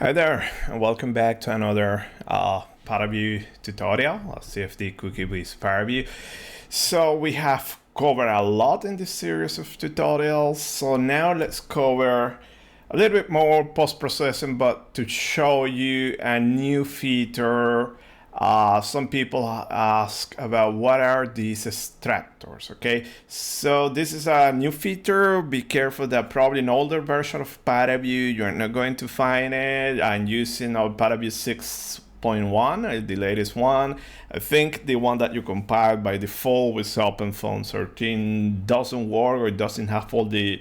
Hi there, and welcome back to another paraview tutorial, CFD cookie with paraview. So we have covered a lot in this series of tutorials. So now let's cover a little bit more post-processing, but to show you a new feature. Some people ask about what are these extractors. Okay, so this is a new feature. Be careful that probably an older version of paraview you're not going to find it. I'm using our paraview 6.1, the latest one. I think the one that you compiled by default with OpenFOAM 13 doesn't work, or doesn't have all the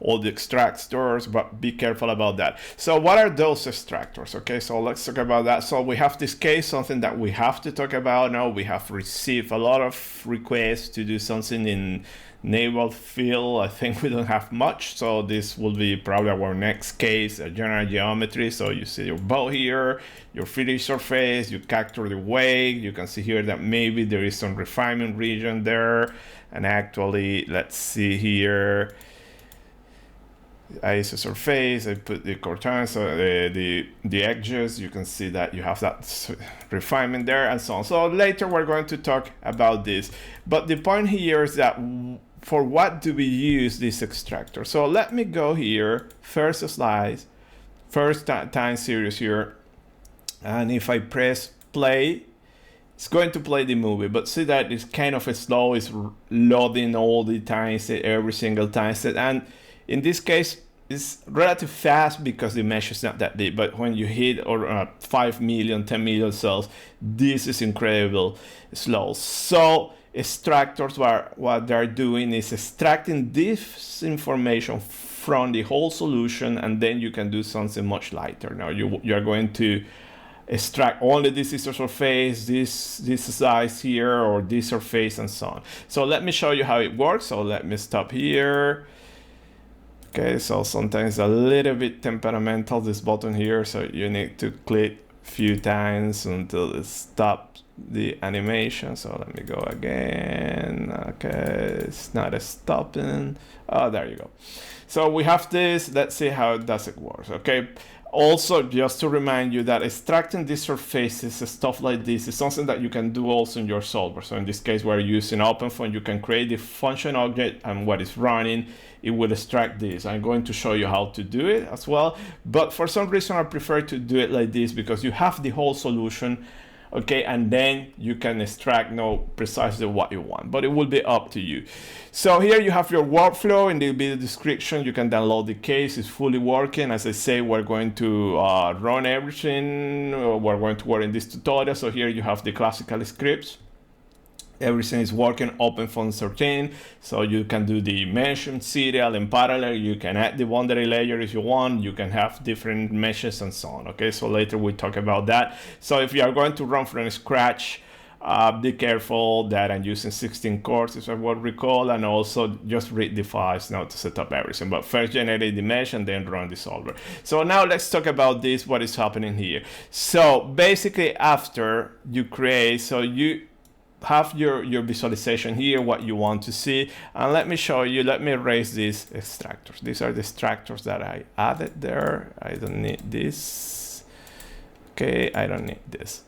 extractors, but be careful about that. So what are those extractors? Okay, so let's talk about that. So we have this case, something that we have to talk about now. We have received a lot of requests to do something in naval field. I think we don't have much, so this will be probably our next case, a general geometry. So you see your boat here, your 3D surface, you capture the wake. You can see here that maybe there is some refinement region there, and actually, let's see here. I use a surface, I put the contours, so the edges, you can see that you have that refinement there and so on. So later we're going to talk about this. But the point here is that for what do we use this extractor? So let me go here, first slide, first time series here. And if I press play, it's going to play the movie, but see that it's kind of slow, it's loading all the times, every single time. And in this case, it's relatively fast because the mesh is not that deep, but when you hit 5 million, 10 million cells, this is incredible slow. So extractors, what they're doing is extracting this information from the whole solution, and then you can do something much lighter. Now you're going to extract only this surface, this size here, or this surface, and so on. So let me show you how it works. So let me stop here. Okay, so sometimes a little bit temperamental, this button here, so you need to click a few times until it stops the animation. So let me go again. Okay, it's not stopping. Oh, there you go. So we have this. Let's see how does it work. Okay. Also, just to remind you that extracting these surfaces, stuff like this, is something that you can do also in your solver. So in this case, we're using OpenFOAM. You can create the function object, and what is running, it will extract this. I'm going to show you how to do it as well. But for some reason, I prefer to do it like this because you have the whole solution, okay, and then you can extract precisely what you want, but it will be up to you. So here you have your workflow. In the video description, you can download the case. It's fully working. As I say, we're going to run everything. We're going to work in this tutorial. So here you have the classical scripts. Everything is working, OpenFOAM 13, so you can do the mesh in serial in parallel. You can add the boundary layer if you want. You can have different meshes and so on. Okay, so later we talk about that. So if you are going to run from scratch, be careful that I'm using 16 cores, if I will recall, and also just read the files now to set up everything. But first generate the mesh and then run the solver. So now let's talk about this, what is happening here. So basically, after you create, so you have your visualization here, what you want to see, and let me show you. Let me erase these extractors. These are the extractors that I added there. I don't need this. Okay, I don't need this.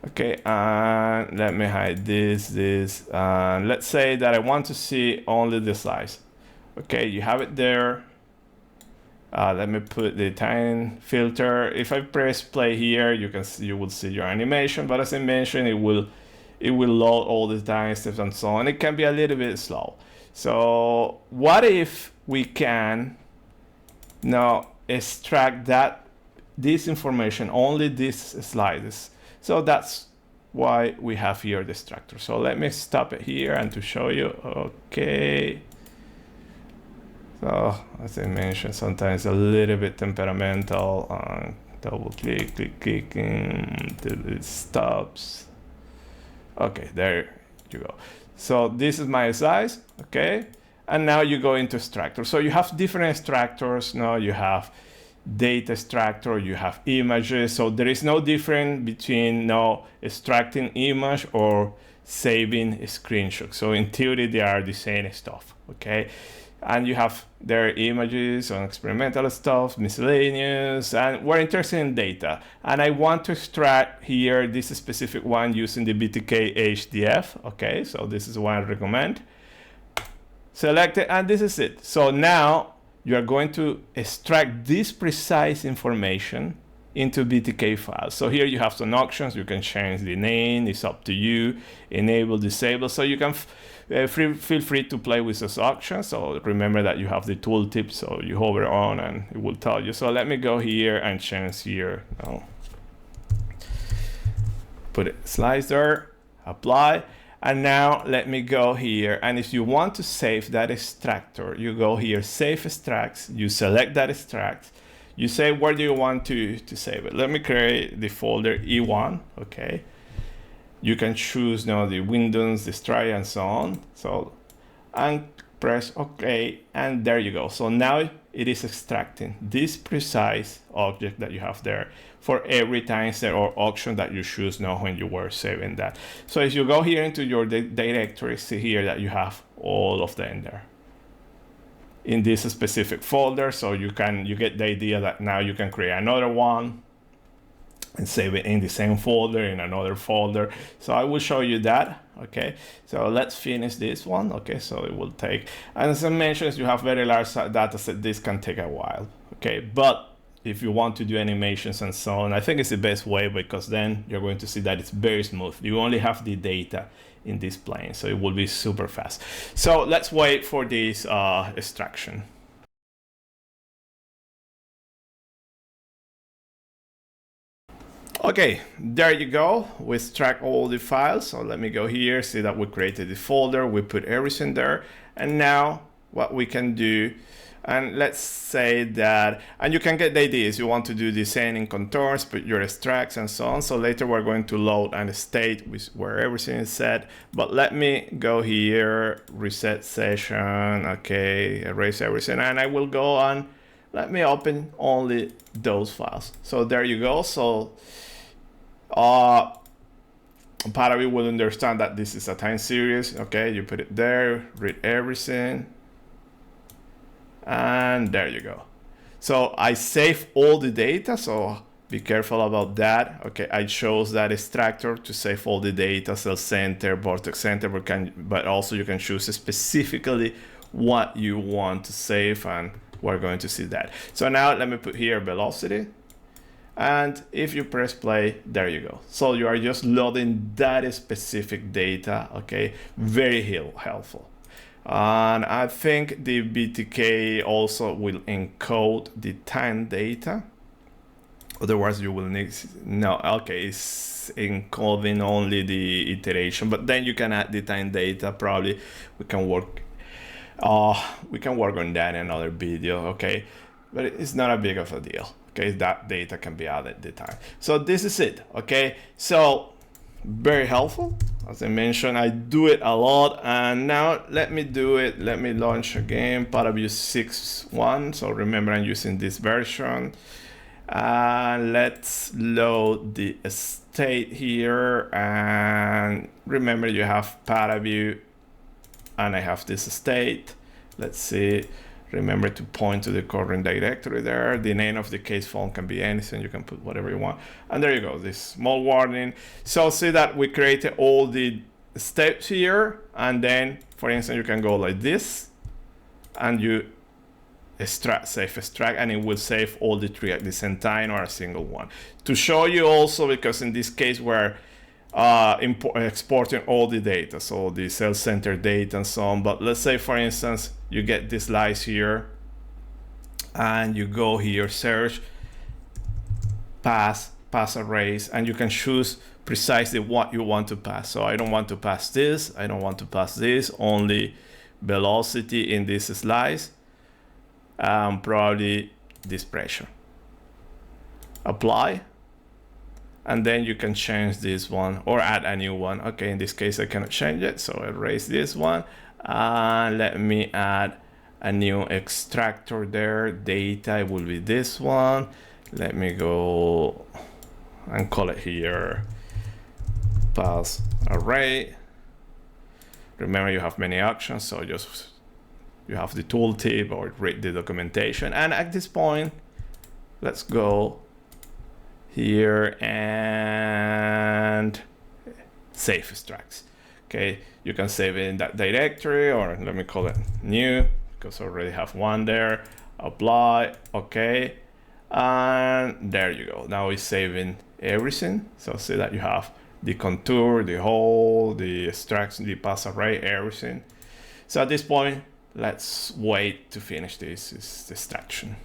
Okay, and let me hide this. Let's say that I want to see only the size. Okay, you have it there. Let me put the time filter. If I press play here, you will see your animation, but as I mentioned, it will load all the time steps and so on. It can be a little bit slow. So what if we can now extract this information, only these slides? So that's why we have here the extractor. So let me stop it here and to show you. Okay. So as I mentioned, sometimes a little bit temperamental. Double click, until it stops. Okay, there you go. So this is my size, okay? And now you go into extractor. So you have different extractors. Now you have data extractor, you have images. So there is no difference between extracting image or saving a screenshot. So in theory, they are the same stuff. okay? And you have their images on experimental stuff, miscellaneous, and we're interested in data. And I want to extract here this specific one using the BTK HDF, okay? So this is one I recommend. Select it, and this is it. So now you are going to extract this precise information into BTK files. So here you have some options. You can change the name, it's up to you, enable, disable. So you can feel free to play with those options. So remember that you have the tooltip, so you hover on and it will tell you. So let me go here and change here. Oh. Put it slicer, apply. And now let me go here, and if you want to save that extractor, you go here, save extracts, you select that extract, you say where do you want to save it. Let me create the folder E1, okay? You can choose now the Windows, the Stry, and so on. So, and press OK, and there you go. So now it is extracting this precise object that you have there for every timestamp or option that you choose now when you were saving that. So if you go here into your directory, see here that you have all of them there in this specific folder. So you get the idea that now you can create another one and save it in the same folder, in another folder. So I will show you that, okay? So let's finish this one, okay? So it will take, and as I mentioned, if you have very large data set, this can take a while, okay? But if you want to do animations and so on, I think it's the best way, because then you're going to see that it's very smooth. You only have the data in this plane, so it will be super fast. So let's wait for this extraction. Okay, there you go. We extract all the files. So let me go here, see that we created the folder, we put everything there. And now what we can do, and let's say that, and you can get the ideas. You want to do descending contours, put your extracts and so on. So later we're going to load and state where everything is set. But let me go here, reset session, okay, erase everything. And I will go on, let me open only those files. So there you go. So paraview will understand that this is a time series. Okay, you put it there, read everything, and there you go. So I save all the data, so be careful about that. Okay, I chose that extractor to save all the data, cell center, vortex center, but also you can choose specifically what you want to save, and we're going to see that. So now let me put here velocity. And if you press play, there you go. So you are just loading that specific data, okay? Very helpful. And I think the BTK also will encode the time data. Otherwise you will need, no, okay, it's encoding only the iteration, but then you can add the time data. Probably we can work on that in another video, okay? But it's not a big of a deal. Okay, that data can be added at the time. So this is it, okay? So very helpful. As I mentioned, I do it a lot, and now let me do it. Let me launch again, paraview 6.1. So remember, I'm using this version. Let's load the state here, and remember you have paraview, and I have this state. Let's see. Remember to point to the current directory there. The name of the case file can be anything. You can put whatever you want. And there you go, this small warning. So see that we created all the steps here. And then, for instance, you can go like this. And you extract, save extract, and it will save all the three at the same time or a single one. To show you also, because in this case we're exporting all the data, so the cell center data and so on. But let's say, for instance, you get this slice here, and you go here, search, pass arrays, and you can choose precisely what you want to pass. So I don't want to pass this, I don't want to pass this, only velocity in this slice, probably this pressure. Apply. And then you can change this one or add a new one. Okay, in this case, I cannot change it. So erase this one. Let me add a new extractor there. Data will be this one. Let me go and call it here pass array. Remember, you have many options. So just you have the tooltip or read the documentation. And at this point, let's go here and save extracts. Okay, you can save it in that directory, or let me call it new, because I already have one there. Apply, okay, and there you go. Now it's saving everything. So see that you have the contour, the hole, the extracts, the pass array, everything. So at this point, let's wait to finish this extraction.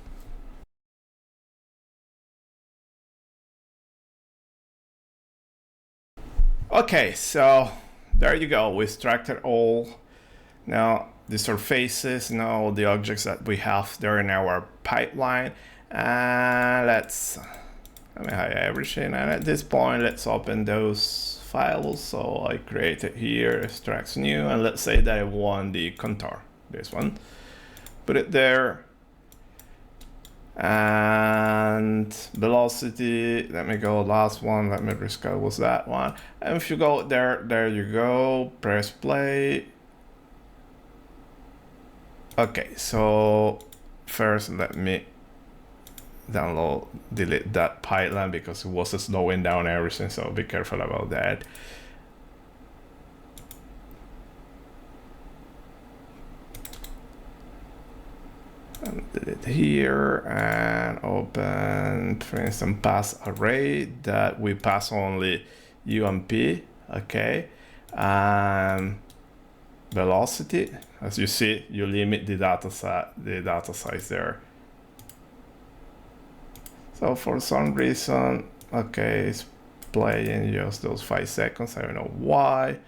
Okay, so there you go. We extracted all. Now the surfaces, now the objects that we have there in our pipeline. And let me hide everything. And at this point, let's open those files. So I created here, extracts new, and let's say that I want the contour, this one. Put it there. And velocity, let me go last one, let me rescale was that one. And if you go there you go, press play. Okay, so first let me delete that pipeline because it was slowing down everything, so be careful about that. Delete here and open, for instance, pass array that we pass only U and P, okay, and velocity. As you see, you limit the data size there. So for some reason, okay, it's playing just those 5 seconds. I don't know why.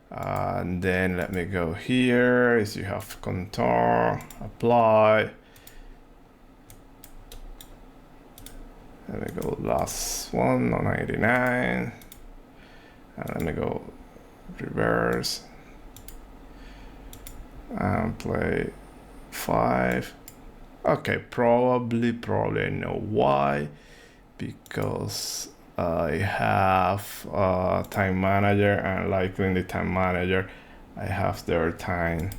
And then let me go here. Is you have contour, apply. Let me go last one on 99. And let me go reverse. And play 5. Okay, probably know why. Because I have a time manager, and likely in the time manager, I have their time.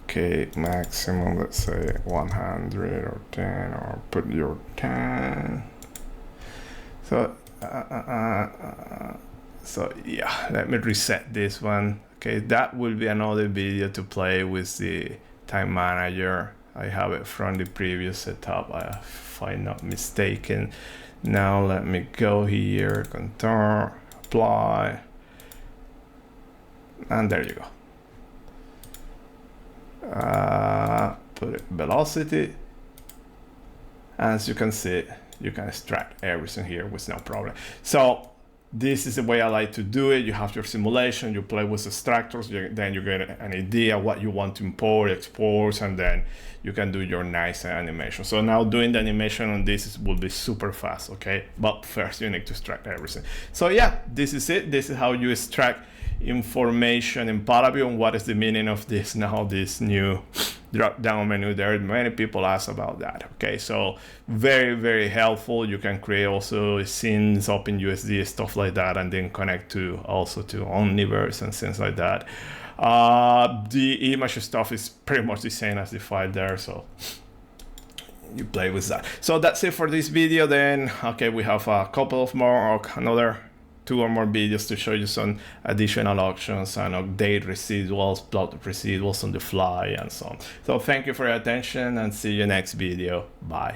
Okay, maximum, let's say 100 or 10, or put your 10. So, so yeah, let me reset this one. Okay, that will be another video to play with the time manager. I have it from the previous setup, if I'm not mistaken. Now let me go here, contour, apply, and there you go. Put it velocity. As you can see, you can extract everything here with no problem. So this is the way I like to do it. You have your simulation, you play with extractors, then you get an idea what you want to import, export, and then you can do your nice animation. So now doing the animation on this will be super fast, okay? But first you need to extract everything. So yeah, this is it. This is how you extract information in paraview, and what is the meaning of this now, this new drop down menu there. Many people ask about that. Okay, so very helpful. You can create also scenes, OpenUSD, stuff like that, and then connect to also to Omniverse and things like that. The image stuff is pretty much the same as the file there, so you play with that. So that's it for this video then. Okay, we have a couple of more, or another 2 or more videos to show you some additional options and update residuals, plot residuals on the fly, and so on. So thank you for your attention, and see you next video. Bye.